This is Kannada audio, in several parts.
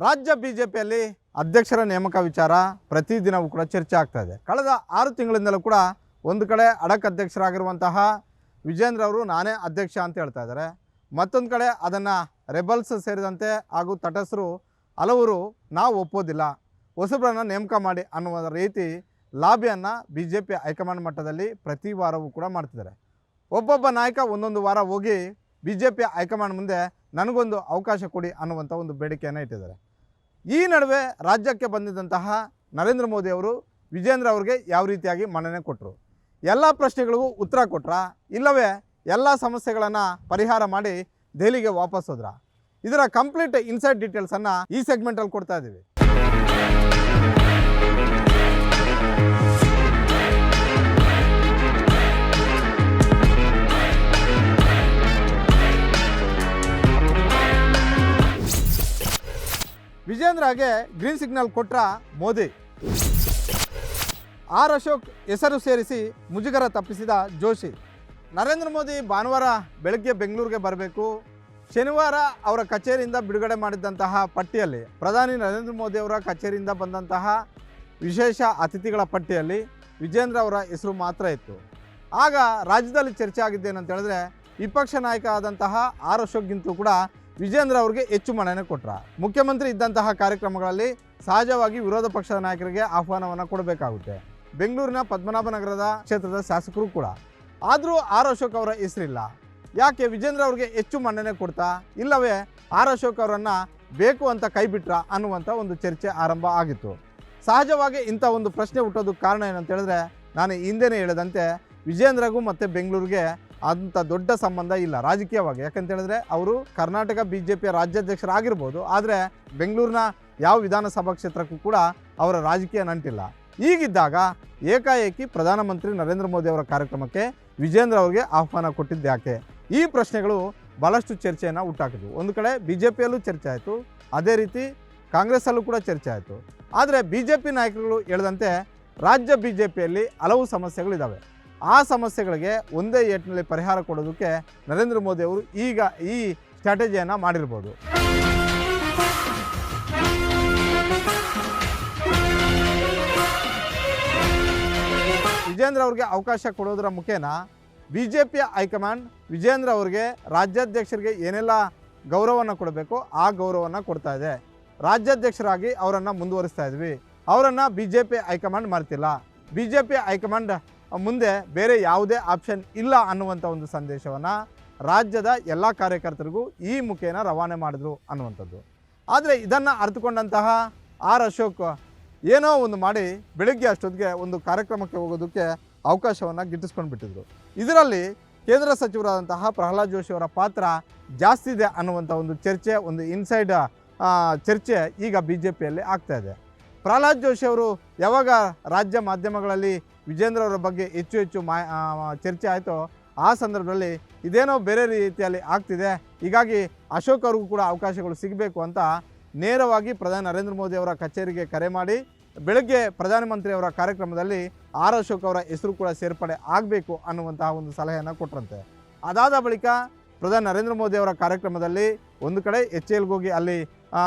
ರಾಜ್ಯ ಬಿಜೆಪಿಯಲ್ಲಿ ಅಧ್ಯಕ್ಷರ ನೇಮಕ ವಿಚಾರ ಪ್ರತಿದಿನವೂ ಕೂಡ ಚರ್ಚೆ ಆಗ್ತಾ ಇದೆ. ಕಳೆದ 6 ತಿಂಗಳಿಂದಲೂ ಕೂಡ ಒಂದು ಕಡೆ ಅಡಕ್ ಅಧ್ಯಕ್ಷರಾಗಿರುವಂತಹ ವಿಜೇಂದ್ರ ಅವರು ನಾನೇ ಅಧ್ಯಕ್ಷ ಅಂತ ಹೇಳ್ತಾ ಇದ್ದಾರೆ. ಮತ್ತೊಂದು ಕಡೆ ಅದನ್ನು ರೆಬಲ್ಸ್ ಸೇರಿದಂತೆ ಹಾಗೂ ತಟಸ್ಥರು ಹಲವರು ನಾವು ಒಪ್ಪೋದಿಲ್ಲ, ಹೊಸಬರನ್ನು ನೇಮಕ ಮಾಡಿ ಅನ್ನುವ ರೀತಿ ಲಾಬಿಯನ್ನು BJP ಹೈಕಮಾಂಡ್ ಮಟ್ಟದಲ್ಲಿ ಪ್ರತಿ ವಾರವೂ ಕೂಡ ಮಾಡ್ತಿದ್ದಾರೆ. ಒಬ್ಬೊಬ್ಬ ನಾಯಕ ಒಂದೊಂದು ವಾರ ಹೋಗಿ BJP ಹೈಕಮಾಂಡ್ ಮುಂದೆ ನನಗೊಂದು ಅವಕಾಶ ಕೊಡಿ ಅನ್ನುವಂಥ ಒಂದು ಬೇಡಿಕೆಯನ್ನು ಇಟ್ಟಿದ್ದಾರೆ. ಈ ನಡುವೆ ರಾಜ್ಯಕ್ಕೆ ಬಂದಿದ್ದಂತಹ ನರೇಂದ್ರ ಮೋದಿ ಅವರು ವಿಜೇಂದ್ರ ಅವರಿಗೆ ಯಾವ ರೀತಿಯಾಗಿ ಮನ್ನಣೆ ಕೊಟ್ಟರು, ಎಲ್ಲ ಪ್ರಶ್ನೆಗಳಿಗೂ ಉತ್ತರ ಕೊಟ್ರಾ, ಇಲ್ಲವೇ ಎಲ್ಲ ಸಮಸ್ಯೆಗಳನ್ನು ಪರಿಹಾರ ಮಾಡಿ ದೆಹಲಿಗೆ ವಾಪಸ್ ಹೋದ್ರಾ? ಇದರ ಕಂಪ್ಲೀಟ್ ಇನ್ಸೈಡ್ ಡೀಟೇಲ್ಸನ್ನು ಈ ಸೆಗ್ಮೆಂಟಲ್ಲಿ ಕೊಡ್ತಾ ಇದ್ದೀವಿ. ವಿಜೇಂದ್ರಗೆ ಗ್ರೀನ್ ಸಿಗ್ನಲ್ ಕೊಟ್ರ ಮೋದಿ. ಆರ್ ಅಶೋಕ್ ಹೆಸರು ಸೇರಿಸಿ ಮುಜುಗರ ತಪ್ಪಿಸಿದ ಜೋಶಿ. ನರೇಂದ್ರ ಮೋದಿ ಭಾನುವಾರ ಬೆಳಗ್ಗೆ ಬೆಂಗಳೂರಿಗೆ ಬರಬೇಕು. ಶನಿವಾರ ಅವರ ಕಚೇರಿಯಿಂದ ಬಿಡುಗಡೆ ಮಾಡಿದ್ದಂತಹ ಪಟ್ಟಿಯಲ್ಲಿ ಪ್ರಧಾನಿ ನರೇಂದ್ರ ಮೋದಿ ಅವರ ಕಚೇರಿಯಿಂದ ಬಂದಂತಹ ವಿಶೇಷ ಅತಿಥಿಗಳ ಪಟ್ಟಿಯಲ್ಲಿ ವಿಜೇಂದ್ರ ಅವರ ಹೆಸರು ಮಾತ್ರ ಇತ್ತು. ಆಗ ರಾಜ್ಯದಲ್ಲಿ ಚರ್ಚೆ ಆಗಿದ್ದೇನಂತ ಹೇಳಿದ್ರೆ ವಿಪಕ್ಷ ನಾಯಕ ಆದಂತಹ ಆರ್ ಅಶೋಕ್ಗಿಂತಲೂ ಕೂಡ ವಿಜೇಂದ್ರ ಅವರಿಗೆ ಹೆಚ್ಚು ಮನ್ನಣೆ ಕೊಟ್ರ. ಮುಖ್ಯಮಂತ್ರಿ ಇದ್ದಂತಹ ಕಾರ್ಯಕ್ರಮಗಳಲ್ಲಿ ಸಹಜವಾಗಿ ವಿರೋಧ ಪಕ್ಷದ ನಾಯಕರಿಗೆ ಆಹ್ವಾನವನ್ನು ಕೊಡಬೇಕಾಗುತ್ತೆ. ಬೆಂಗಳೂರಿನ ಪದ್ಮನಾಭನಗರದ ಕ್ಷೇತ್ರದ ಶಾಸಕರು ಕೂಡ. ಆದರೂ ಆರ್ ಅಶೋಕ್ ಅವರ ಹೆಸರಿಲ್ಲ. ಯಾಕೆ ವಿಜೇಂದ್ರ ಅವರಿಗೆ ಹೆಚ್ಚು ಮನ್ನಣೆ ಕೊಡ್ತಾ, ಇಲ್ಲವೇ ಆರ್ ಅಶೋಕ್ ಅವರನ್ನು ಬೇಕು ಅಂತ ಕೈಬಿಟ್ರ ಅನ್ನುವಂಥ ಒಂದು ಚರ್ಚೆ ಆರಂಭ ಆಗಿತ್ತು. ಸಹಜವಾಗಿ ಇಂಥ ಒಂದು ಪ್ರಶ್ನೆ ಹುಟ್ಟೋದಕ್ಕೆ ಕಾರಣ ಏನಂತ ಹೇಳಿದ್ರೆ, ನಾನು ಹಿಂದೆನೇ ಹೇಳಿದಂತೆ ವಿಜೇಂದ್ರಗೂ ಮತ್ತು ಬೆಂಗಳೂರಿಗೆ ಅಂಥ ದೊಡ್ಡ ಸಂಬಂಧ ಇಲ್ಲ ರಾಜಕೀಯವಾಗಿ. ಯಾಕಂತ ಹೇಳಿದ್ರೆ ಅವರು ಕರ್ನಾಟಕ BJPಯ ರಾಜ್ಯಾಧ್ಯಕ್ಷರಾಗಿರ್ಬೋದು, ಆದರೆ ಬೆಂಗಳೂರಿನ ಯಾವ ವಿಧಾನಸಭಾ ಕ್ಷೇತ್ರಕ್ಕೂ ಕೂಡ ಅವರ ರಾಜಕೀಯ ನಂಟಿಲ್ಲ. ಹೀಗಿದ್ದಾಗ ಏಕಾಏಕಿ ಪ್ರಧಾನಮಂತ್ರಿ ನರೇಂದ್ರ ಮೋದಿ ಅವರ ಕಾರ್ಯಕ್ರಮಕ್ಕೆ ವಿಜೇಂದ್ರ ಅವರಿಗೆ ಆಹ್ವಾನ ಕೊಟ್ಟಿದ್ದು ಯಾಕೆ? ಈ ಪ್ರಶ್ನೆಗಳು ಭಾಳಷ್ಟು ಚರ್ಚೆಯನ್ನು ಹುಟ್ಟಾಕಿದ್ವು. ಒಂದು ಕಡೆ BJPಯಲ್ಲೂ ಚರ್ಚೆ ಆಯಿತು, ಅದೇ ರೀತಿ ಕಾಂಗ್ರೆಸ್ಸಲ್ಲೂ ಕೂಡ ಚರ್ಚೆ ಆಯಿತು. ಆದರೆ BJP ನಾಯಕರುಗಳು ಹೇಳಿದಂತೆ ರಾಜ್ಯ BJPಯಲ್ಲಿ ಹಲವು ಸಮಸ್ಯೆಗಳಿದ್ದಾವೆ. ಆ ಸಮಸ್ಯೆಗಳಿಗೆ ಒಂದೇ ಏಟಿನಲ್ಲಿ ಪರಿಹಾರ ಕೊಡೋದಕ್ಕೆ ನರೇಂದ್ರ ಮೋದಿ ಅವರು ಈಗ ಈ ಸ್ಟ್ರಾಟಜಿಯನ್ನು ಮಾಡಿರ್ಬೋದು. ವಿಜೇಂದ್ರ ಅವ್ರಿಗೆ ಅವಕಾಶ ಕೊಡೋದರ ಮುಖೇನ BJP ಹೈಕಮಾಂಡ್ ವಿಜೇಂದ್ರ ಅವರಿಗೆ ರಾಜ್ಯಾಧ್ಯಕ್ಷರಿಗೆ ಏನೆಲ್ಲ ಗೌರವವನ್ನು ಕೊಡಬೇಕು ಆ ಗೌರವವನ್ನು ಕೊಡ್ತಾ ಇದೆ. ರಾಜ್ಯಾಧ್ಯಕ್ಷರಾಗಿ ಅವರನ್ನು ಮುಂದುವರಿಸ್ತಾ ಇದ್ವಿ, ಅವರನ್ನು BJP ಹೈಕಮಾಂಡ್ ಮರ್ತಿಲ್ಲ. BJP ಹೈಕಮಾಂಡ್ ಮುಂದೆ ಬೇರೆ ಯಾವುದೇ ಆಪ್ಷನ್ ಇಲ್ಲ ಅನ್ನುವಂಥ ಒಂದು ಸಂದೇಶವನ್ನು ರಾಜ್ಯದ ಎಲ್ಲ ಕಾರ್ಯಕರ್ತರಿಗೂ ಈ ಮುಖೇನ ರವಾನೆ ಮಾಡಿದ್ರು ಅನ್ನುವಂಥದ್ದು. ಆದರೆ ಇದನ್ನು ಅರ್ಥಕೊಂಡಂತಹ ಆರ್ ಅಶೋಕ್ ಏನೋ ಒಂದು ಮಾಡಿ ಬೆಳಗ್ಗೆ ಅಷ್ಟೊತ್ತಿಗೆ ಒಂದು ಕಾರ್ಯಕ್ರಮಕ್ಕೆ ಹೋಗೋದಕ್ಕೆ ಅವಕಾಶವನ್ನು ಗಿಟ್ಟಿಸ್ಕೊಂಡು ಬಿಟ್ಟಿದ್ರು. ಇದರಲ್ಲಿ ಕೇಂದ್ರ ಸಚಿವರಾದಂತಹ ಪ್ರಹ್ಲಾದ್ ಜೋಶಿ ಅವರ ಪಾತ್ರ ಜಾಸ್ತಿ ಇದೆ ಅನ್ನುವಂಥ ಒಂದು ಚರ್ಚೆ, ಒಂದು ಇನ್ಸೈಡ್ ಚರ್ಚೆ ಈಗ BJPಯಲ್ಲಿ ಆಗ್ತಾ ಇದೆ. ಪ್ರಹ್ಲಾದ್ ಜೋಶಿ ಅವರು ಯಾವಾಗ ರಾಜ್ಯ ಮಾಧ್ಯಮಗಳಲ್ಲಿ ವಿಜೇಂದ್ರ ಅವರ ಬಗ್ಗೆ ಹೆಚ್ಚು ಚರ್ಚೆ ಆಯಿತೋ ಆ ಸಂದರ್ಭದಲ್ಲಿ ಇದೇನೋ ಬೇರೆ ರೀತಿಯಲ್ಲಿ ಆಗ್ತಿದೆ, ಹೀಗಾಗಿ ಅಶೋಕ್ ಅವ್ರಿಗೂ ಕೂಡ ಅವಕಾಶಗಳು ಸಿಗಬೇಕು ಅಂತ ನೇರವಾಗಿ ಪ್ರಧಾನಿ ನರೇಂದ್ರ ಮೋದಿ ಅವರ ಕಚೇರಿಗೆ ಕರೆ ಮಾಡಿ ಬೆಳಗ್ಗೆ ಪ್ರಧಾನಮಂತ್ರಿಯವರ ಕಾರ್ಯಕ್ರಮದಲ್ಲಿ ಆರ್ ಅಶೋಕ್ ಅವರ ಹೆಸರು ಕೂಡ ಸೇರ್ಪಡೆ ಆಗಬೇಕು ಅನ್ನುವಂತಹ ಒಂದು ಸಲಹೆಯನ್ನು ಕೊಟ್ಟರಂತೆ. ಅದಾದ ಬಳಿಕ ಪ್ರಧಾನಿ ನರೇಂದ್ರ ಮೋದಿ ಅವರ ಕಾರ್ಯಕ್ರಮದಲ್ಲಿ ಒಂದು ಕಡೆ HLಗೆ ಹೋಗಿ ಅಲ್ಲಿ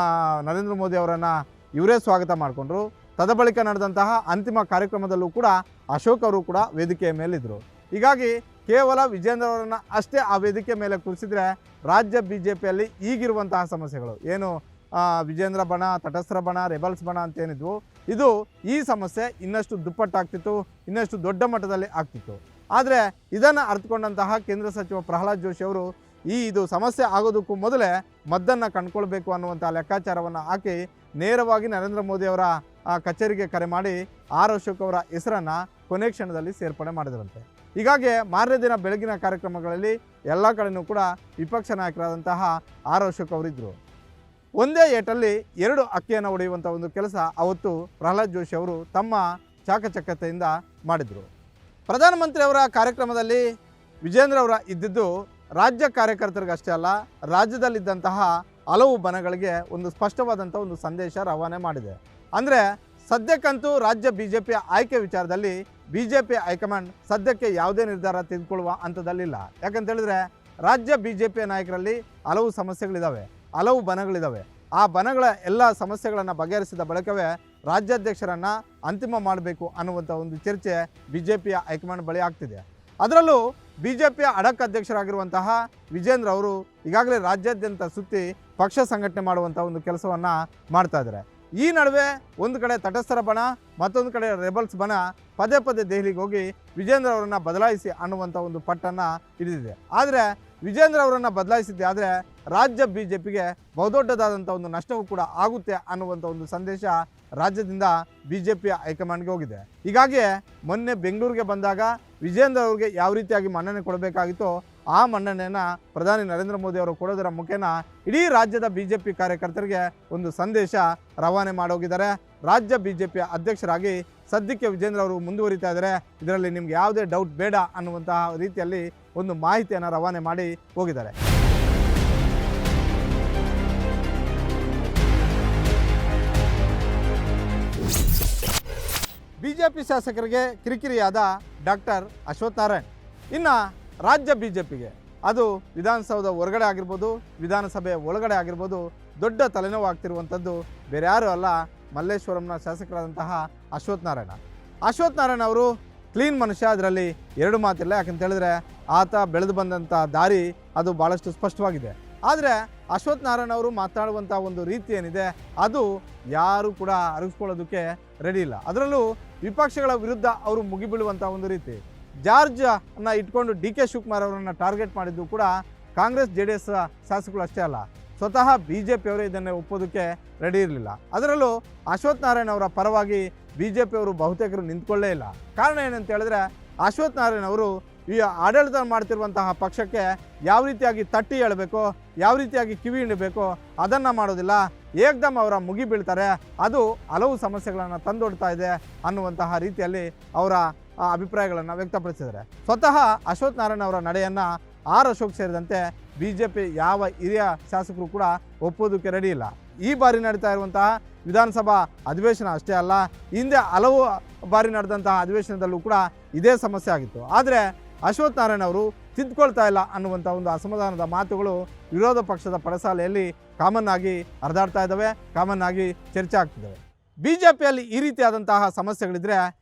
ನರೇಂದ್ರ ಮೋದಿ ಅವರನ್ನು ಇವರೇ ಸ್ವಾಗತ ಮಾಡಿಕೊಂಡ್ರು. ತದಬಳಿಕ ನಡೆದಂತಹ ಅಂತಿಮ ಕಾರ್ಯಕ್ರಮದಲ್ಲೂ ಕೂಡ ಅಶೋಕ್ ಅವರು ಕೂಡ ವೇದಿಕೆಯ ಮೇಲಿದ್ದರು. ಹೀಗಾಗಿ ಕೇವಲ ವಿಜೇಂದ್ರ ಅವರನ್ನು ಅಷ್ಟೇ ಆ ವೇದಿಕೆ ಮೇಲೆ ಕೂರಿಸಿದ್ರೆ ರಾಜ್ಯ BJPಯಲ್ಲಿ ಈಗಿರುವಂತಹ ಸಮಸ್ಯೆಗಳು ಏನು ವಿಜೇಂದ್ರ ಬಣ, ತಟಸ್ಥರ ಬಣ, ರೆಬಲ್ಸ್ ಬಣ ಅಂತೇನಿದ್ವು, ಇದು ಈ ಸಮಸ್ಯೆ ಇನ್ನಷ್ಟು ದುಪ್ಪಟ್ಟಾಗ್ತಿತ್ತು, ಇನ್ನಷ್ಟು ದೊಡ್ಡ ಮಟ್ಟದಲ್ಲಿ ಆಗ್ತಿತ್ತು. ಆದರೆ ಇದನ್ನು ಅರ್ಥಕೊಂಡಂತಹ ಕೇಂದ್ರ ಸಚಿವ ಪ್ರಹ್ಲಾದ್ ಜೋಶಿ ಅವರು ಇದು ಸಮಸ್ಯೆ ಆಗೋದಕ್ಕೂ ಮೊದಲೇ ಮದ್ದನ್ನು ಕಂಡುಕೊಳ್ಬೇಕು ಅನ್ನುವಂಥ ಲೆಕ್ಕಾಚಾರವನ್ನು ಹಾಕಿ ನೇರವಾಗಿ ನರೇಂದ್ರ ಮೋದಿ ಅವರ ಕಚೇರಿಗೆ ಕರೆ ಮಾಡಿ ಆರ್ ಅಶೋಕ್ ಅವರ ಹೆಸರನ್ನು ಕೊನೆ ಕ್ಷಣದಲ್ಲಿ ಸೇರ್ಪಡೆ ಮಾಡಿದರಂತೆ. ಹೀಗಾಗಿ ಮಾರನೇ ದಿನ ಬೆಳಗಿನ ಕಾರ್ಯಕ್ರಮಗಳಲ್ಲಿ ಎಲ್ಲ ಕಡೆಯೂ ಕೂಡ ವಿಪಕ್ಷ ನಾಯಕರಾದಂತಹ ಆರ್ ಅಶೋಕ್ ಅವರಿದ್ದರು. ಒಂದೇ ಏಟಲ್ಲಿ 2 ಅಕ್ಕಿಯನ್ನು ಹೊಡೆಯುವಂಥ ಒಂದು ಕೆಲಸ ಅವತ್ತು ಪ್ರಹ್ಲಾದ್ ಜೋಶಿ ಅವರು ತಮ್ಮ ಚಾಕಚಕ್ಯತೆಯಿಂದ ಮಾಡಿದರು. ಪ್ರಧಾನಮಂತ್ರಿ ಅವರ ಕಾರ್ಯಕ್ರಮದಲ್ಲಿ ವಿಜೇಂದ್ರ ಅವರ ಇದ್ದಿದ್ದು ರಾಜ್ಯ ಕಾರ್ಯಕರ್ತರಿಗಷ್ಟೇ ಅಲ್ಲ, ರಾಜ್ಯದಲ್ಲಿದ್ದಂತಹ ಹಲವು ಬಣಗಳಿಗೆ ಒಂದು ಸ್ಪಷ್ಟವಾದಂಥ ಒಂದು ಸಂದೇಶ ರವಾನೆ ಮಾಡಿದೆ. ಅಂದರೆ ಸದ್ಯಕ್ಕಂತೂ ರಾಜ್ಯ BJP ಆಯ್ಕೆ ವಿಚಾರದಲ್ಲಿ BJP ಹೈಕಮಾಂಡ್ ಸದ್ಯಕ್ಕೆ ಯಾವುದೇ ನಿರ್ಧಾರ ತೆಗೆದುಕೊಳ್ಳುವ ಹಂತದಲ್ಲಿಲ್ಲ. ಯಾಕಂತ ಹೇಳಿದ್ರೆ ರಾಜ್ಯ BJP ನಾಯಕರಲ್ಲಿ ಹಲವು ಸಮಸ್ಯೆಗಳಿದ್ದಾವೆ, ಹಲವು ಬಣಗಳಿದ್ದಾವೆ. ಆ ಬಣಗಳ ಎಲ್ಲ ಸಮಸ್ಯೆಗಳನ್ನು ಬಗೆಹರಿಸಿದ ಬಳಿಕವೇ ರಾಜ್ಯಾಧ್ಯಕ್ಷರನ್ನು ಅಂತಿಮ ಮಾಡಬೇಕು ಅನ್ನುವಂಥ ಒಂದು ಚರ್ಚೆ BJPಯ ಹೈಕಮಾಂಡ್ ಬಳಿ ಆಗ್ತಿದೆ. ಅದರಲ್ಲೂ BJPಯ ಅಡಕ್ ಅಧ್ಯಕ್ಷರಾಗಿರುವಂತಹ ವಿಜೇಂದ್ರ ಅವರು ಈಗಾಗಲೇ ರಾಜ್ಯಾದ್ಯಂತ ಸುತ್ತಿ ಪಕ್ಷ ಸಂಘಟನೆ ಮಾಡುವಂಥ ಒಂದು ಕೆಲಸವನ್ನು ಮಾಡ್ತಾ ಇದ್ದಾರೆ. ಈ ನಡುವೆ ಒಂದು ಕಡೆ ತಟಸ್ಥರ ಬಣ, ಮತ್ತೊಂದು ಕಡೆ ರೆಬಲ್ಸ್ ಬಣ ಪದೇ ಪದೇ ದೆಹಲಿಗೆ ಹೋಗಿ ವಿಜೇಂದ್ರ ಅವರನ್ನು ಬದಲಾಯಿಸಿ ಅನ್ನುವಂಥ ಒಂದು ಪಟ್ಟನ್ನು ಹಿಡಿದಿದೆ. ಆದರೆ ವಿಜೇಂದ್ರ ಅವರನ್ನು ಬದಲಾಯಿಸಿದ್ದೆ ಆದರೆ ರಾಜ್ಯ BJPಗೆ ಬಹುದೊಡ್ಡದಾದಂಥ ಒಂದು ನಷ್ಟವೂ ಕೂಡ ಆಗುತ್ತೆ ಅನ್ನುವಂಥ ಒಂದು ಸಂದೇಶ ರಾಜ್ಯದಿಂದ BJPಯ ಹೈಕಮಾಂಡ್ಗೆ ಹೋಗಿದೆ. ಹೀಗಾಗಿ ಮೊನ್ನೆ ಬೆಂಗಳೂರಿಗೆ ಬಂದಾಗ ವಿಜೇಂದ್ರ ಅವರಿಗೆ ಯಾವ ರೀತಿಯಾಗಿ ಮನ್ನಣೆ ಕೊಡಬೇಕಾಗಿತ್ತೋ ಆ ಮನ್ನಣೆಯನ್ನು ಪ್ರಧಾನಿ ನರೇಂದ್ರ ಮೋದಿ ಅವರು ಕೊಡೋದರ ಮುಖೇನ ಇಡೀ ರಾಜ್ಯದ BJP ಕಾರ್ಯಕರ್ತರಿಗೆ ಒಂದು ಸಂದೇಶ ರವಾನೆ ಮಾಡೋಗಿದ್ದಾರೆ. ರಾಜ್ಯ BJPಯ ಅಧ್ಯಕ್ಷರಾಗಿ ಸದ್ಯಕ್ಕೆ ವಿಜೇಂದ್ರ ಅವರು ಮುಂದುವರಿತಾ ಇದ್ದಾರೆ, ಇದರಲ್ಲಿ ನಿಮ್ಗೆ ಯಾವುದೇ ಡೌಟ್ ಬೇಡ ಅನ್ನುವಂತಹ ರೀತಿಯಲ್ಲಿ ಒಂದು ಮಾಹಿತಿಯನ್ನು ರವಾನೆ ಮಾಡಿ ಹೋಗಿದ್ದಾರೆ. BJP ಶಾಸಕರಿಗೆ ಕಿರಿಕಿರಿಯಾದ ಡಾಕ್ಟರ್ ಅಶ್ವಥ್ ನಾರಾಯಣ್. ಇನ್ನು ರಾಜ್ಯ BJPಗೆ ಅದು ವಿಧಾನಸೌಧ ಹೊರಗಡೆ ಆಗಿರ್ಬೋದು, ವಿಧಾನಸಭೆ ಒಳಗಡೆ ಆಗಿರ್ಬೋದು, ದೊಡ್ಡ ತಲೆನೋವು ಆಗ್ತಿರುವಂಥದ್ದು ಬೇರೆ ಯಾರೂ ಅಲ್ಲ, ಮಲ್ಲೇಶ್ವರಂನ ಶಾಸಕರಾದಂತಹ ಅಶ್ವಥ್ ನಾರಾಯಣ. ಅಶ್ವಥ್ ನಾರಾಯಣ ಅವರು ಕ್ಲೀನ್ ಮನುಷ್ಯ, ಅದರಲ್ಲಿ ಎರಡು ಮಾತಿಲ್ಲ. ಯಾಕಂತ ಹೇಳಿದ್ರೆ ಆತ ಬೆಳೆದು ಬಂದಂಥ ದಾರಿ ಅದು ಭಾಳಷ್ಟು ಸ್ಪಷ್ಟವಾಗಿದೆ. ಆದರೆ ಅಶ್ವಥ್ ನಾರಾಯಣ ಅವರು ಮಾತಾಡುವಂಥ ಒಂದು ರೀತಿ ಏನಿದೆ ಅದು ಯಾರು ಕೂಡ ಅರಗಿಸ್ಕೊಳ್ಳೋದಕ್ಕೆ ರೆಡಿ ಇಲ್ಲ. ಅದರಲ್ಲೂ ವಿಪಕ್ಷಗಳ ವಿರುದ್ಧ ಅವರು ಮುಗಿಬೀಳುವಂಥ ಒಂದು ರೀತಿ. ಜಾರ್ಜನ್ನು ಇಟ್ಕೊಂಡು DK ಶಿವಕುಮಾರ್ ಅವರನ್ನು ಟಾರ್ಗೆಟ್ ಮಾಡಿದ್ದು ಕೂಡ ಕಾಂಗ್ರೆಸ್ JDS ಶಾಸಕರು ಅಷ್ಟೇ ಅಲ್ಲ, ಸ್ವತಃ BJP ಅವರು ಇದನ್ನೇ ಒಪ್ಪೋದಕ್ಕೆ ರೆಡಿ ಇರಲಿಲ್ಲ. ಅದರಲ್ಲೂ ಅಶ್ವಥ್ ನಾರಾಯಣ ಅವರ ಪರವಾಗಿ BJP ಅವರು ಬಹುತೇಕರು ನಿಂತ್ಕೊಳ್ಳೇ ಇಲ್ಲ. ಕಾರಣ ಏನಂತ ಹೇಳಿದ್ರೆ ಅಶ್ವಥ್ ನಾರಾಯಣ ಅವರು ಈ ಆಡಳಿತ ಮಾಡ್ತಿರುವಂತಹ ಪಕ್ಷಕ್ಕೆ ಯಾವ ರೀತಿಯಾಗಿ ತಟ್ಟಿ ಹೇಳಬೇಕು, ಯಾವ ರೀತಿಯಾಗಿ ಕಿವಿ ಹಿಂಡಬೇಕು ಅದನ್ನು ಮಾಡೋದಿಲ್ಲ. ಏಕ್ದಮ್ ಅವರ ಮುಗಿ ಬೀಳ್ತಾರೆ, ಅದು ಹಲವು ಸಮಸ್ಯೆಗಳನ್ನು ತಂದೊಡ್ತಾ ಇದೆ ಅನ್ನುವಂತಹ ರೀತಿಯಲ್ಲಿ ಅವರ ಅಭಿಪ್ರಾಯಗಳನ್ನು ವ್ಯಕ್ತಪಡಿಸಿದ್ದಾರೆ. ಸ್ವತಃ ಅಶ್ವಥ್ ನಾರಾಯಣ ಅವರ ನಡೆಯನ್ನು ಅಶೋಕ್ ಸೇರಿದಂತೆ BJP ಯಾವ ಹಿರಿಯ ಶಾಸಕರು ಕೂಡ ಒಪ್ಪೋದಕ್ಕೆ ರೆಡಿ ಇಲ್ಲ. ಈ ಬಾರಿ ನಡೀತಾ ಇರುವಂತಹ ವಿಧಾನಸಭಾ ಅಧಿವೇಶನ ಅಷ್ಟೇ ಅಲ್ಲ, ಹಿಂದೆ ಹಲವು ಬಾರಿ ನಡೆದಂತಹ ಅಧಿವೇಶನದಲ್ಲೂ ಕೂಡ ಇದೇ ಸಮಸ್ಯೆ ಆಗಿತ್ತು. ಆದರೆ ಅಶ್ವಥ್ ನಾರಾಯಣ ಅವರು ತಿದ್ದುಕೊಳ್ತಾ ಇಲ್ಲ ಅನ್ನುವಂಥ ಒಂದು ಅಸಮಾಧಾನದ ಮಾತುಗಳು ವಿರೋಧ ಪಕ್ಷದ ಪಡಸಾಲೆಯಲ್ಲಿ ಕಾಮನ್ ಆಗಿ ಹರಿದಾಡ್ತಾ ಇದ್ದಾವೆ, ಕಾಮನ್ ಆಗಿ ಚರ್ಚೆ ಆಗ್ತಿದ್ದಾವೆ. BJPಯಲ್ಲಿ ಈ ರೀತಿಯಾದಂತಹ ಸಮಸ್ಯೆಗಳಿದ್ರೆ